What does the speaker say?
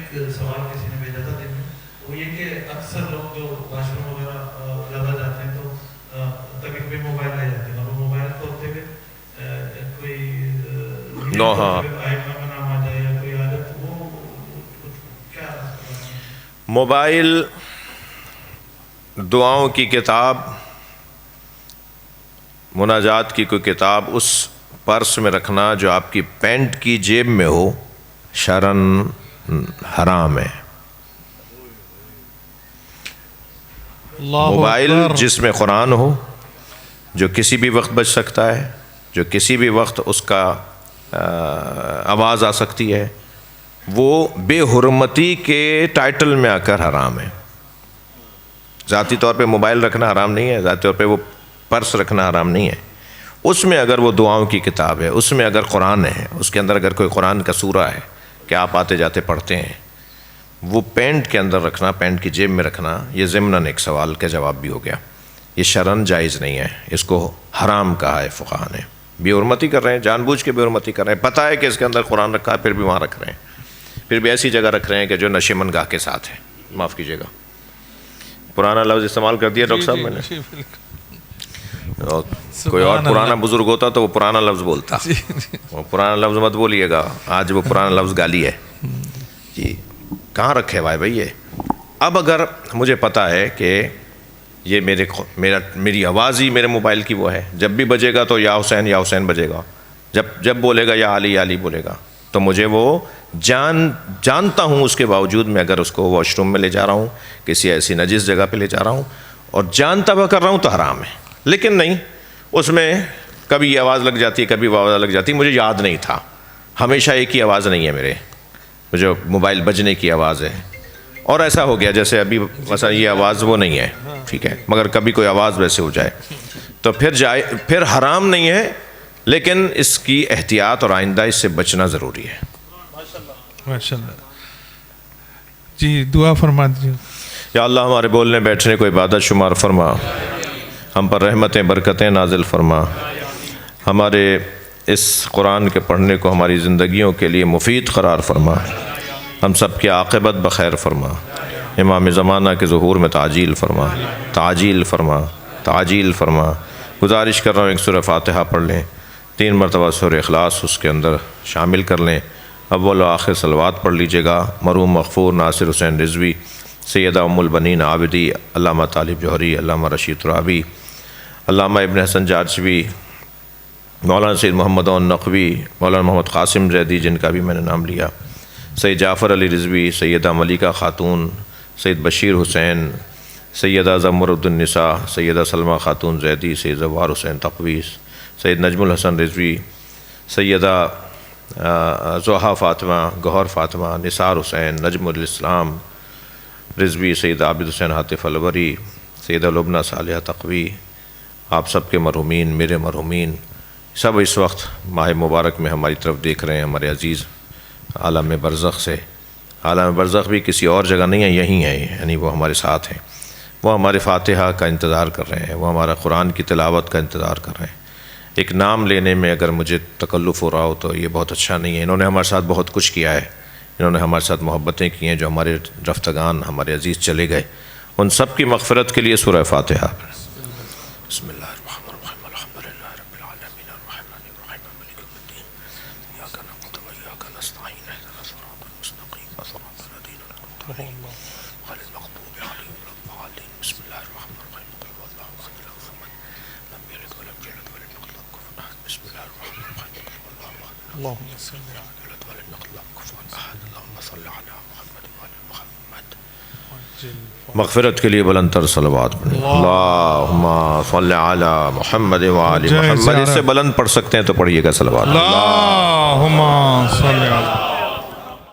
ایک سوال کسی نے بھیجا تھا دن میں، وہ یہ کہ اکثر لوگ جو واش روم وغیرہ لگا جاتے ہیں تو کبھی کبھی موبائل لے جاتے ہیں، اور وہ موبائل کو ہوتے ہوئے کوئی نو ہاں آئٹم کا نام آ جائے یا کوئی عادت، وہ کیا؟ موبائل، دعاؤں کی کتاب، مناجات کی کوئی کتاب اس پرس میں رکھنا جو آپ کی پینٹ کی جیب میں ہو، شرعاً حرام ہے۔ موبائل جس میں قرآن ہو، جو کسی بھی وقت بج سکتا ہے، جو کسی بھی وقت اس کا آواز آ سکتی ہے، وہ بے حرمتی کے ٹائٹل میں آ کر حرام ہے۔ ذاتی طور پہ موبائل رکھنا حرام نہیں ہے، ذاتی طور پہ وہ پرس رکھنا حرام نہیں ہے۔ اس میں اگر وہ دعاؤں کی کتاب ہے، اس میں اگر قرآن ہے، اس کے اندر اگر کوئی قرآن کا سورہ ہے کہ آپ آتے جاتے پڑھتے ہیں، وہ پینٹ کے اندر رکھنا، پینٹ کی جیب میں رکھنا، یہ ضمناً ایک سوال کا جواب بھی ہو گیا۔ یہ شرعاً جائز نہیں ہے، اس کو حرام کہا ہے فقہاء نے۔ بے حرمتی کر رہے ہیں، جان بوجھ کے بے حرمتی کر رہے ہیں، پتہ ہے کہ اس کے اندر قرآن رکھا ہے، پھر بھی وہاں رکھ رہے ہیں، پھر بھی ایسی جگہ رکھ رہے ہیں کہ جو نشے من گاہ کے ساتھ ہے۔ معاف کیجیے گا، پرانا لفظ استعمال کر دیا ڈاکٹر صاحب میں نے۔ کوئی اور پرانا بزرگ ہوتا تو وہ پرانا لفظ بولتا، وہ پرانا لفظ مت بولیے گا، آج وہ پرانا لفظ گالی ہے جی۔ کہاں رکھے بھائی یہ؟ اب اگر مجھے پتہ ہے کہ یہ میری آواز ہی میرے موبائل کی وہ ہے، جب بھی بجے گا تو یا حسین بجے گا، جب بولے گا یا علی بولے گا، تو مجھے وہ جانتا ہوں، اس کے باوجود میں اگر اس کو واش روم میں لے جا رہا ہوں، کسی ایسی نجس جگہ پہ لے جا رہا ہوں اور جانتا ہوا کر رہا ہوں تو حرام ہے۔ لیکن نہیں، اس میں کبھی یہ آواز لگ جاتی ہے، کبھی وہ آواز لگ جاتی ہے، مجھے یاد نہیں تھا، ہمیشہ ایک ہی آواز نہیں ہے میرے، جو موبائل بجنے کی آواز ہے، اور ایسا ہو گیا جیسے ابھی مثلا یہ آواز وہ نہیں ہے، ٹھیک ہے، مگر کبھی کوئی آواز ویسے ہو جائے تو پھر حرام نہیں ہے، لیکن اس کی احتیاط اور آئندہ اس سے بچنا ضروری ہے۔ ماشاءاللہ جی، دعا فرما دیجیے۔ یا اللہ ہمارے بولنے بیٹھنے کو عبادت شمار فرما، ہم پر رحمتیں برکتیں نازل فرما، ہمارے اس قرآن کے پڑھنے کو ہماری زندگیوں کے لیے مفید قرار فرما، ہم سب کی عاقبت بخیر فرما، امام زمانہ کے ظہور میں تعجیل فرما، تعجیل فرما، تعجیل فرما۔ گزارش کر رہا ہوں ایک سورہ فاتحہ پڑھ لیں، 3 مرتبہ سورہ اخلاص اس کے اندر شامل کر لیں، اول و آخر صلوات پڑھ لیجیے گا۔ مرحوم مغفور ناصر حسین رضوی، سیدہ ام البنین عابدی، علامہ طالب جوہری، علامہ رشید ترابی، علامہ ابن حسن جارجوی، مولانا سید محمد عون نقوی، مولانا محمد قاسم زیدی جن کا بھی میں نے نام لیا، سید جعفر علی رضوی، سیدہ ملیکہ خاتون، سید بشیر حسین، سیدہ زمرد النساء، سیدہ سلمہ خاتون زیدی، سید زوار حسین تقوی، سید نجم الحسن رضوی، سیدہ زوہا فاطمہ، گوہر فاطمہ، نثار حسین، نجم الاسلام رضوی، سید عابد حسین حاطف الوری، سیدہ لبنہ صالحہ تقوی، آپ سب کے مرحومین، میرے مرحومین، سب اس وقت ماہ مبارک میں ہماری طرف دیکھ رہے ہیں، ہمارے عزیز عالم برزخ سے۔ عالم برزخ بھی کسی اور جگہ نہیں ہے، یہیں ہے، یعنی وہ ہمارے ساتھ ہیں، وہ ہمارے فاتحہ کا انتظار کر رہے ہیں، وہ ہمارا قرآن کی تلاوت کا انتظار کر رہے ہیں۔ ایک نام لینے میں اگر مجھے تکلف ہو رہا ہو تو یہ بہت اچھا نہیں ہے، انہوں نے ہمارے ساتھ بہت کچھ کیا ہے، انہوں نے ہمارے ساتھ محبتیں کی ہیں، جو ہمارے رفتگان، ہمارے عزیز چلے گئے، ان سب کی مغفرت کے لیے سورہ فاتحہ۔ بسم اللہ الرحمن الرحیم، الحمدللہ رب العالمین، الرحمن الرحیم، مالک یوم الدین، ایاک نعبد و ایاک نستعین، اهدنا الصراط المستقیم، صراط الذین انعمت علیہم غیر المغضوب علیہم ولا الضالین۔ بسم اللہ الرحمن الرحیم، قل هو اللہ احد اللہ الصمد، لم یلد ولم یولد ولم یکن له کفوا احد۔ بسم اللہ الرحمن الرحیم، قل هو اللہ احد اللہم صل علی ولد ولم یکن له کفوا احد۔ اللهم صل علی محمد وعلی محمد۔ مغفرت کے لیے بلند تر صلوات پڑھیں، اللہم صل علی محمد وعلی محمد۔ اس سے بلند پڑھ سکتے ہیں تو پڑھیے گا صلوات۔ اللہم صل علی